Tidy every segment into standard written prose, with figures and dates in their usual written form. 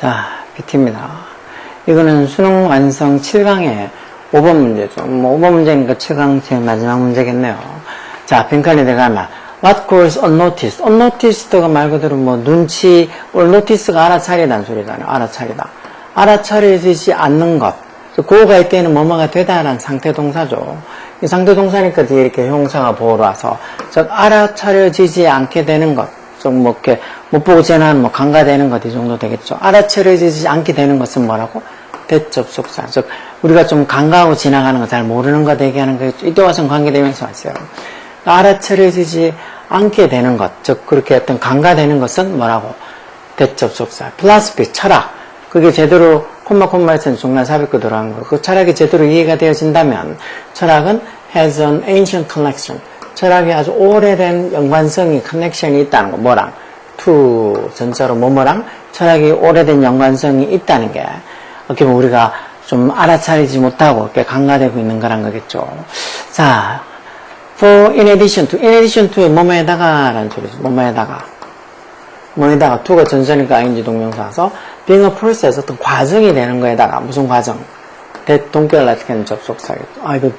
자, PT입니다. 이거는 수능 완성 7강의 5번 문제죠. 5번 문제니까 7강 제일 마지막 문제겠네요. 자, 빈칸에 들어가면 What goes unnoticed? unnoticed가 말 그대로 눈치, notice가 알아차리다는 소리잖아요. 알아차리다. 알아차려지지 않는 것. 고가 이때는 뭐뭐가 되다라는 상태 동사죠. 이 상태 동사니까 뒤에 이렇게 형사가 보호로 와서 알아차려지지 않게 되는 것. 이렇게 못 보고 지나면 간과되는 것 이 정도 되겠죠. 알아차려지지 않게 되는 것은 뭐라고? 대접속사. 즉 우리가 좀 간과하고 지나가는 거 잘 모르는 것 얘기하는 거겠죠. 이때 와서는 관계되면서 왔어요. 알아차려지지 않게 되는 것, 즉 그렇게 어떤 간과되는 것은 뭐라고? 대접속사. 필라스피, 철학. 그게 제대로 콤마에서는 중간 삽입구 들어간 거. 그 철학이 제대로 이해가 되어진다면 철학은 has an ancient connection. 철학이 아주 오래된 연관성이, 커넥션이 있다는 거. 뭐랑? to, 전자로 뭐뭐랑? 철학이 오래된 연관성이 있다는 게, 어떻게 보면 우리가 좀 알아차리지 못하고 이렇게 간과되고 있는 거란 거겠죠. 자, for in addition to, 뭐뭐에다가 라는 소리죠. 뭐뭐에다가. 뭐에다가, to가 전자니까 ing 동명사서, being a process, 어떤 과정이 되는 거에다가, 무슨 과정? 동결라티는 접속사겠죠. 이거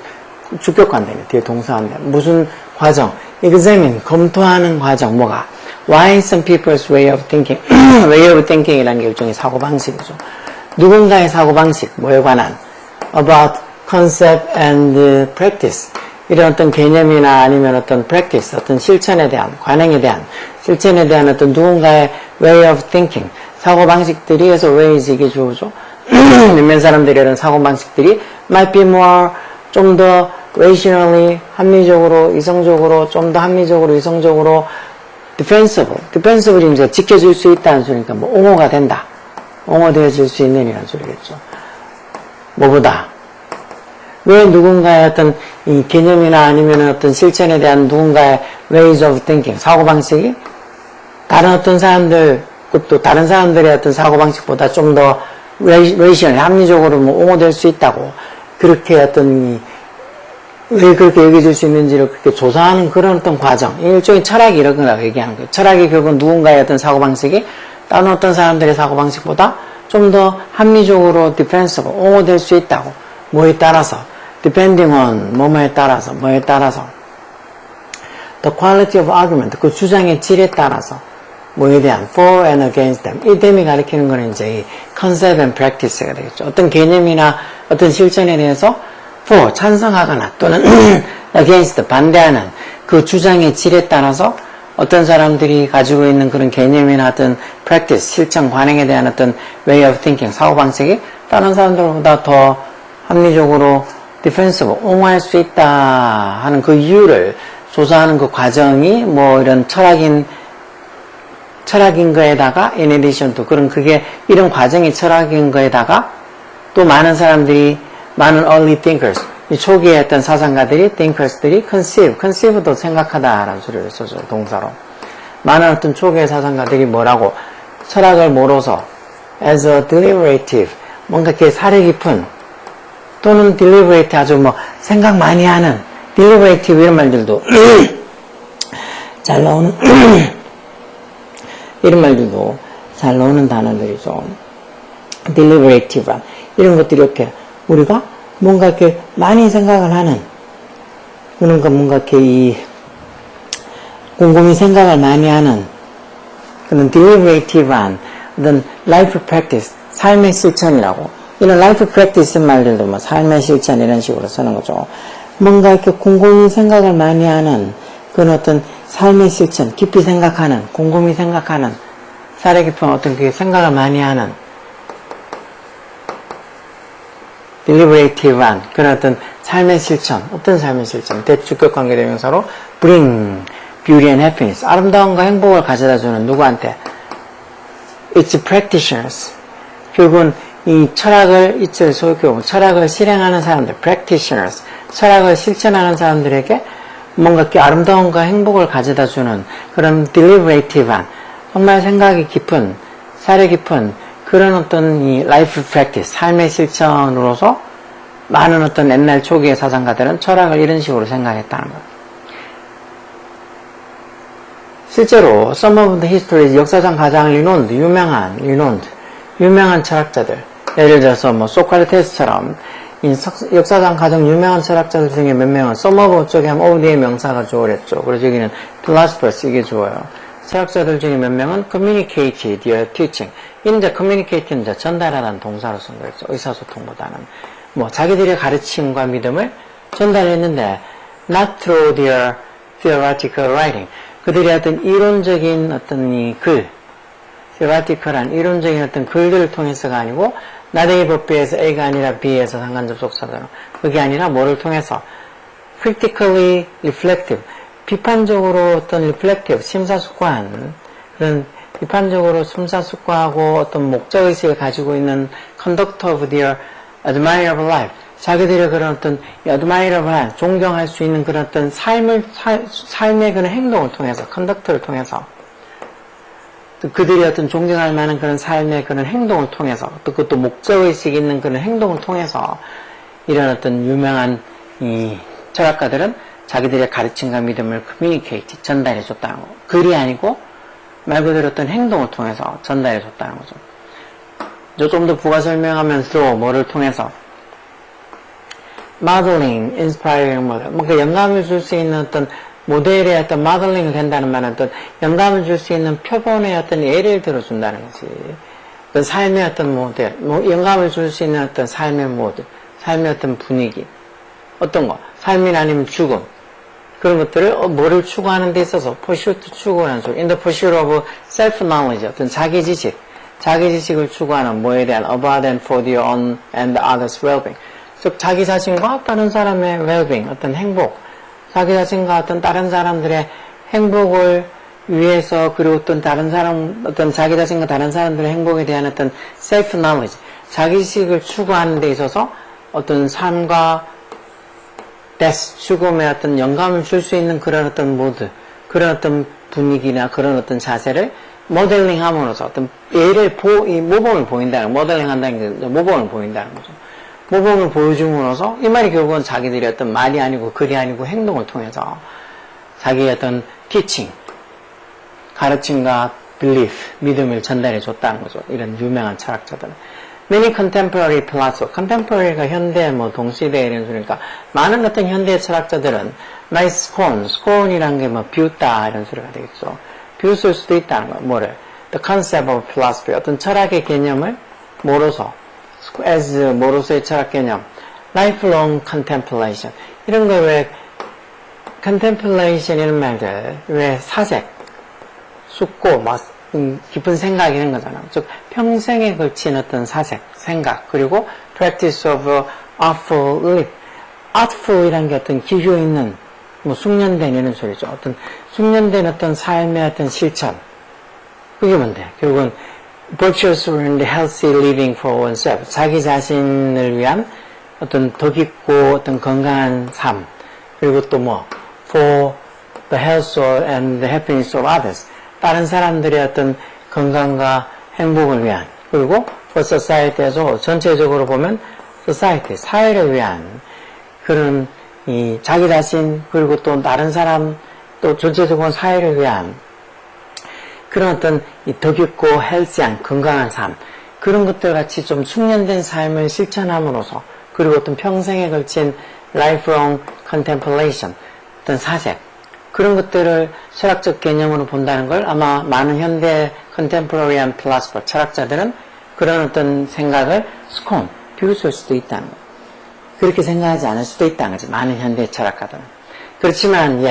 주격관되네. 뒤에 동사인데. 무슨 과정? examine, 검토하는 과정. 뭐가? Why some people's way of thinking. way of thinking이라는 게 일종의 사고방식이죠. 누군가의 사고방식, 뭐에 관한? about concept and practice. 이런 어떤 개념이나 아니면 어떤 practice, 어떤 실천에 대한, 관행에 대한, 실천에 대한 어떤 누군가의 way of thinking. 사고방식들이 해서 ways 이게 주어죠. 몇몇 사람들이 이런 사고방식들이 might be more, 좀 더 rationally, 합리적으로, 이성적으로, 좀 더 합리적으로, 이성적으로 defensible이 이제 지켜줄 수 있다는 소리니까 옹호가 된다. 옹호되어질 수 있는 이라는 소리겠죠. 뭐보다? 왜 누군가의 어떤 이 개념이나 아니면 어떤 실천에 대한 누군가의 ways of thinking, 사고방식이 다른 어떤 사람들, 또 다른 사람들의 어떤 사고방식보다 좀 더 rational, 합리적으로 옹호될 수 있다고, 그렇게 어떤 왜 그렇게 여겨질 수 있는지를 그렇게 조사하는 그런 어떤 과정, 일종의 철학이 이런 거라고 얘기하는 거예요. 철학이 결국은 누군가의 어떤 사고방식이 다른 어떤 사람들의 사고방식보다 좀 더 합리적으로 defensive, 옹호될 수 있다고. 뭐에 따라서? depending on, 뭐뭐에 따라서, 뭐에 따라서. the quality of argument, 그 주장의 질에 따라서. 뭐에 대한? for and against them. 이 댐이 가리키는 거는 이제 이 concept and practice가 되겠죠. 어떤 개념이나 어떤 실천에 대해서 for, 찬성하거나 또는 against, 반대하는 그 주장의 질에 따라서 어떤 사람들이 가지고 있는 그런 개념이나 어떤 practice, 실천, 관행에 대한 어떤 way of thinking, 사고방식이 다른 사람들보다 더 합리적으로 defensive, 옹호할 수 있다 하는 그 이유를 조사하는 그 과정이 이런 철학인 거에다가 in addition to, 그런 그게 이런 과정이 철학인 거에다가 또 많은 사람들이, 많은 early thinkers, 이 초기에 했던 사상가들이, thinkers들이 conceive도 생각하다라는 소리를 써줘, 동사로. 많은 어떤 초기의 사상가들이 뭐라고? 철학을 뭐로서? as a deliberative, 뭔가 이렇게 사려 깊은, 또는 deliberate, 아주 생각 많이 하는, deliberative 이런 말들도 잘 나오는, 이런 말들도 잘 나오는 단어들이죠. deliberative한, 이런 것들이 이렇게, 우리가 뭔가 이렇게 많이 생각을 하는, 그러니까 뭔가 이렇게 곰곰이 생각을 많이 하는 그런 deliberative한 어떤 life practice, 삶의 실천이라고. 이런 life practice 말들도 삶의 실천 이런 식으로 쓰는 거죠. 뭔가 이렇게 곰곰이 생각을 많이 하는 그런 어떤 삶의 실천, 깊이 생각하는, 곰곰이 생각하는, 사려 깊은 어떤 그 생각을 많이 하는 deliberative-한 그런 어떤 삶의 실천, 어떤 삶의 실천, 대주격 관계대명사로 bring beauty and happiness, 아름다움과 행복을 가져다주는 누구한테? Its practitioners. 결국은 이 철학을, 철학을 실행하는 사람들, practitioners, 철학을 실천하는 사람들에게 뭔가 이렇게 아름다움과 행복을 가져다주는 그런 deliberative한, 정말 생각이 깊은, 사려 깊은 그런 어떤 이 life practice, 삶의 실천으로서 많은 어떤 옛날 초기의 사상가들은 철학을 이런 식으로 생각했다는 거예요. 실제로 Some of the History 역사상 가장 유명한 철학자들, 예를 들어서 뭐 소크라테스처럼 역사상 가장 유명한 철학자들 중에 몇 명은 Some of 쪽에 하면 of의 명사가 주어랬죠. 그래서 여기는 philosophers 이게 주어요. 철학자들 중에 몇 명은 communicate their teaching. 이제 communicate는 이제 전달하라는 동사로 쓴 거였죠. 의사소통보다는. 뭐 자기들의 가르침과 믿음을 전달했는데 not through their theoretical writing. 그들이 어떤 이론적인 어떤 이 글, theoretical한 이론적인 어떤 글들을 통해서가 아니고 not A에 B에서 A가 아니라 B에서 상관접속사대로 그게 아니라 뭐를 통해서 critically reflective 비판적으로 어떤 reflective 심사숙고한 그런 비판적으로 심사숙고하고 어떤 목적의식을 가지고 있는 conduct of their admirable life 자기들의 그런 어떤 admirable 존경할 수 있는 그런 어떤 삶의 그런 행동을 통해서 conduct를 통해서 그들이 어떤 존경할 만한 그런 삶의 그런 행동을 통해서 또 그것도 목적의식 있는 그런 행동을 통해서 이런 어떤 유명한 이 철학가들은 자기들의 가르침과 믿음을 communicate, 전달해 줬다는 거. 글이 아니고 말 그대로 어떤 행동을 통해서 전달해 줬다는 거죠. 좀 더 부가 설명하면서 뭐를 통해서 modeling, inspiring model. 뭔가 영감을 줄 수 있는 어떤 모델의 어떤 모델링을 된다는 말은 어떤 영감을 줄 수 있는 표본의 어떤 예를 들어준다는 거지. 어떤 삶의 어떤 모델, 영감을 줄 수 있는 어떤 삶의 모델, 삶의 어떤 분위기, 어떤 거, 삶이나 아니면 죽음. 그런 것들을 뭐를 추구하는 데 있어서 pursuit 추구라는 소리. In the pursuit of self-knowledge, 어떤 자기지식을 추구하는 뭐에 대한 about and for their own and others' well-being. 즉 자기 자신과 다른 사람의 well-being, 어떤 행복, 자기 자신과 어떤 다른 사람들의 행복을 위해서 그리고 어떤 자기 자신과 다른 사람들의 행복에 대한 어떤 self-knowledge, 자기지식을 추구하는 데 있어서 어떤 삶과 death, 죽음에 어떤 영감을 줄 수 있는 그런 어떤 모드, 그런 어떤 분위기나 그런 어떤 자세를 모델링 함으로써 어떤 예를 이 모범을 보인다는, 모델링 한다는 게 모범을 보인다는 거죠. 모범을 보여줌으로써 이 말이 결국은 자기들이 어떤 말이 아니고 글이 아니고 행동을 통해서 자기의 어떤 teaching, 가르침과 belief, 믿음을 전달해 줬다는 거죠. 이런 유명한 철학자들은. Many contemporary philosophers, contemporary가 현대, 동시대 이런 소리니까 많은 어떤 현대 철학자들은 my scorn이라는 게 비웃다 이런 소리가 되겠죠. 비웃을 수도 있다는 거. 뭐를? The concept of philosophy, 어떤 철학의 개념을 뭐로서 뭐로서의 철학 개념, lifelong contemplation 이런 거 왜 contemplation 이런 말들 왜 사색, 숙고, 깊은 생각 이런 거잖아. 즉 평생에 걸친 어떤 사색, 생각 그리고 practice of artful life. artful이란 게 어떤 기교 있는 숙련된 이런 소리죠. 어떤 숙련된 어떤 삶의 어떤 실천. 그게 뭔데? 결국은 virtuous and healthy living for oneself. 자기 자신을 위한 어떤 더 깊고 어떤 건강한 삶. 그리고 또 for the health and the happiness of others. 다른 사람들의 어떤 건강과 행복을 위한. 그리고 for society에서 전체적으로 보면 society, 사회를 위한 그런 이 자기 자신 그리고 또 다른 사람 또 전체적으로 사회를 위한 그런 어떤 더 깊고 헬스한 건강한 삶 그런 것들 같이 좀 숙련된 삶을 실천함으로써 그리고 어떤 평생에 걸친 lifelong contemplation 어떤 사색 그런 것들을 철학적 개념으로 본다는 걸 아마 많은 현대 contemporary philosopher 철학자들은 그런 어떤 생각을 scorn 비웃을 수도 있다는 거예요. 그렇게 생각하지 않을 수도 있다는 거죠. 많은 현대 철학가들은. 그렇지만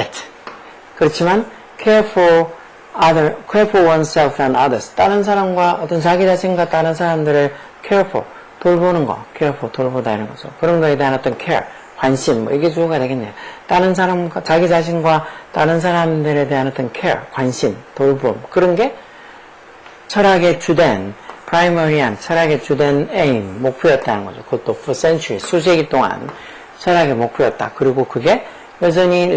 care for oneself and others. 다른 사람과 어떤 자기 자신과 다른 사람들을 care for, 돌보는 거. care for, 돌보다 이런 거죠. 그런 거에 대한 어떤 care, 관심, 이게 주어가 되겠네요. 다른 사람과, 자기 자신과 다른 사람들에 대한 어떤 care, 관심, 돌봄. 그런 게 철학의 주된, primary한, 철학의 주된 aim, 목표였다는 거죠. 그것도 for century, 수세기 동안 철학의 목표였다. 그리고 그게 여전히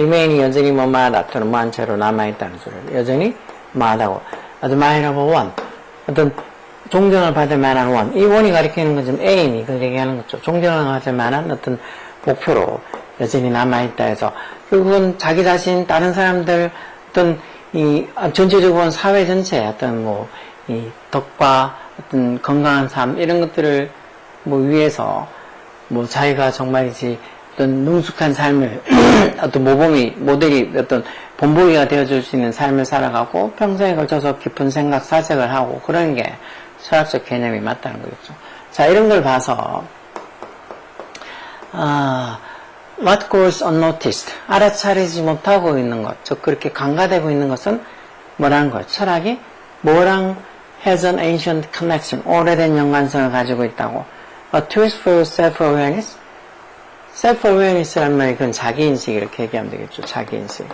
마하다 또는 무한 채로 남아있다는 소리를 여전히 마하다고 admirable one 어떤 존경을 받을 만한 원. 이 원이 가리키는 건 좀 에임, 이걸 얘기하는 거죠. 존경을 받을 만한 어떤 목표로 여전히 남아있다 해서, 결국은 자기 자신, 다른 사람들, 어떤, 전체적으로 사회 전체의 어떤 이 덕과 어떤 건강한 삶, 이런 것들을 위해서, 자기가 정말이지, 어떤 능숙한 삶을, 어떤 모델이 어떤 본보기가 되어줄 수 있는 삶을 살아가고, 평생에 걸쳐서 깊은 생각, 사색을 하고, 그런 게 철학적 개념이 맞다는 거겠죠. 자, 이런 걸 봐서, what goes unnoticed, 알아차리지 못하고 있는 것, 즉 그렇게 간과되고 있는 것은 뭐라는 거예요? 철학이 뭐랑 has an ancient connection, 오래된 연관성을 가지고 있다고. A twist for self-awareness, self-awareness라는 말이 그건 자기인식 이렇게 얘기하면 되겠죠. 자기인식.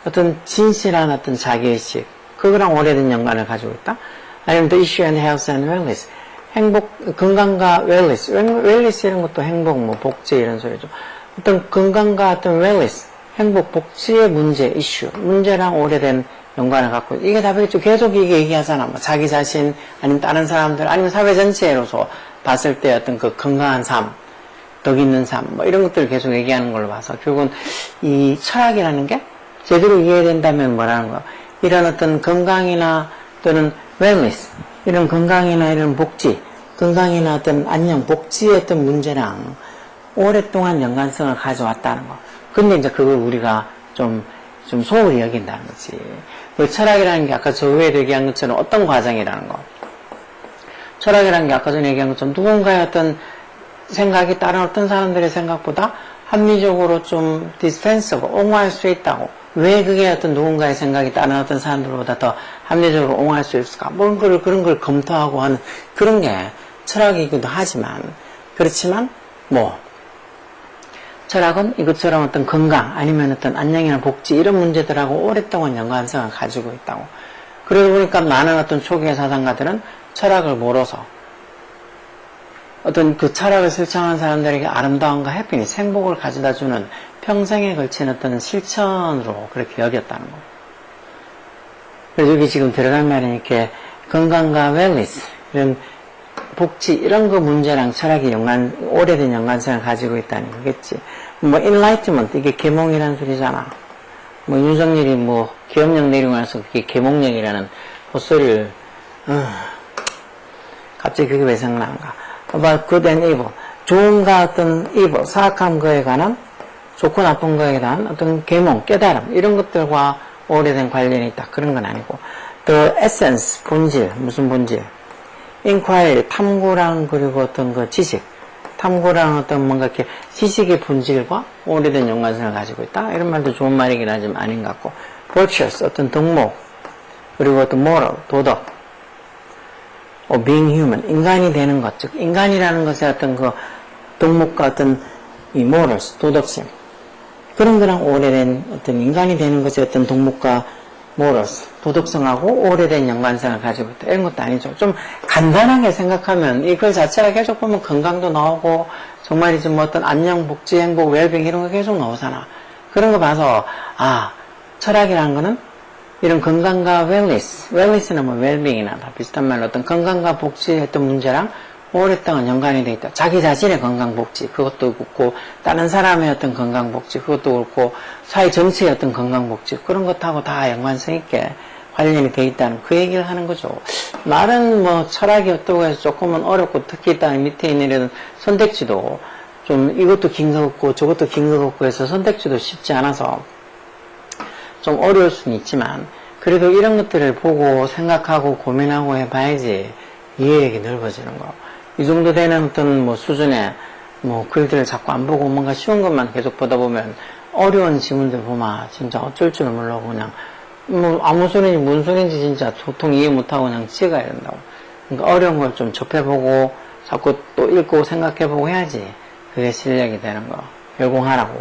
어떤 진실한 어떤 자기의식, 그거랑 오래된 연관을 가지고 있다. 아니면 the issue and health and wellness, 행복, 건강과 웰리스, 웰리스 이런 것도 행복, 복지 이런 소리죠. 어떤 건강과 어떤 웰리스, 행복, 복지의 문제, 이슈, 문제랑 오래된 연관을 갖고, 이게 답이겠죠. 계속 이게 얘기하잖아. 자기 자신, 아니면 다른 사람들, 아니면 사회 전체로서 봤을 때 어떤 그 건강한 삶, 덕 있는 삶, 이런 것들을 계속 얘기하는 걸로 봐서, 결국은 이 철학이라는 게 제대로 이해된다면 뭐라는 거야. 이런 어떤 건강이나 또는 웰리스, 이런 건강이나 이런 복지, 건강이나 어떤 안녕, 복지의 어떤 문제랑 오랫동안 연관성을 가져왔다는 거. 근데 이제 그걸 우리가 좀 소홀히 여긴다는 거지. 그 철학이라는 게 아까 저 위에도 얘기한 것처럼 어떤 과정이라는 거. 철학이라는 게 아까 전에 얘기한 것처럼 누군가의 어떤 생각이 다른 어떤 사람들의 생각보다 합리적으로 좀 디스펜서블, 옹호할 수 있다고. 왜 그게 어떤 누군가의 생각이 다른 어떤 사람들보다 더 합리적으로 옹호할 수 있을까? 그런 걸 검토하고 하는 그런 게 철학이기도 하지만, 그렇지만, 철학은 이것처럼 어떤 건강, 아니면 어떤 안녕이나 복지, 이런 문제들하고 오랫동안 연관성을 가지고 있다고. 그러다 보니까 많은 어떤 초기의 사상가들은 철학을 모르서, 어떤 그 철학을 실천하는 사람들에게 아름다움과 해피니스, 행복을 가져다주는 평생에 걸친 어떤 실천으로 그렇게 여겼다는 거. 그래서 여기 지금 들어간 말이 이렇게 건강과 웰리스, 이런 복지, 이런 거 문제랑 철학이 오래된 연관성을 가지고 있다는 거겠지. enlightenment, 이게 계몽이라는 소리잖아. 윤석열이 계엄령 내리고 나서 그게 계몽령이라는 헛소리를, 갑자기 그게 왜 생각나는가. about good and evil, 좋은가 어떤 evil, 사악한 거에 관한, 좋고 나쁜 거에 대한 어떤 계몽, 깨달음, 이런 것들과 오래된 관련이 있다. 그런 건 아니고. the essence, 본질, 무슨 본질? inquiry, 탐구랑, 그리고 어떤 그 지식, 탐구랑 어떤 뭔가 이렇게 지식의 본질과 오래된 연관성을 가지고 있다. 이런 말도 좋은 말이긴 하지만 아닌 것 같고. virtuous, 어떤 덕목, 그리고 어떤 moral, 도덕, being human, 인간이 되는 것, 즉, 인간이라는 것의 어떤 그 덕목과 어떤 이 morals, 도덕심, 그런 거랑 오래된 어떤 인간이 되는 것의 어떤 덕목과 morals, 도덕성하고 오래된 연관성을 가지고 있다. 이런 것도 아니죠. 좀 간단하게 생각하면 이걸 자체가 계속 보면 건강도 나오고 정말이지 어떤 안녕, 복지, 행복, 웰빙 이런 거 계속 나오잖아. 그런 거 봐서 철학이라는 거는 이런 건강과 웰리스는 웰빙이나 다 비슷한 말로 어떤 건강과 복지의 어떤 문제랑 오랫동안 연관이 되어 있다. 자기 자신의 건강복지, 그것도 그렇고, 다른 사람의 어떤 건강복지, 그것도 그렇고, 사회 전체의 어떤 건강복지, 그런 것하고 다 연관성 있게 관련이 되어 있다는 그 얘기를 하는 거죠. 말은 철학이 어떠고 해서 조금은 어렵고, 특히 일단 밑에 있는 이런 선택지도 좀 이것도 긴 거 같고, 저것도 긴 거 같고 해서 선택지도 쉽지 않아서 좀 어려울 수는 있지만, 그래도 이런 것들을 보고 생각하고 고민하고 해봐야지 이해력이 넓어지는 거. 이 정도 되는 어떤 수준의 글들을 자꾸 안 보고 뭔가 쉬운 것만 계속 보다 보면 어려운 지문들 보면 진짜 어쩔 줄 모르고 그냥 아무 소리인지 뭔 소리인지 진짜 도통 이해 못하고 그냥 찍어야 된다고. 그러니까 어려운 걸 좀 접해보고 자꾸 또 읽고 생각해보고 해야지 그게 실력이 되는 거. 열공하라고.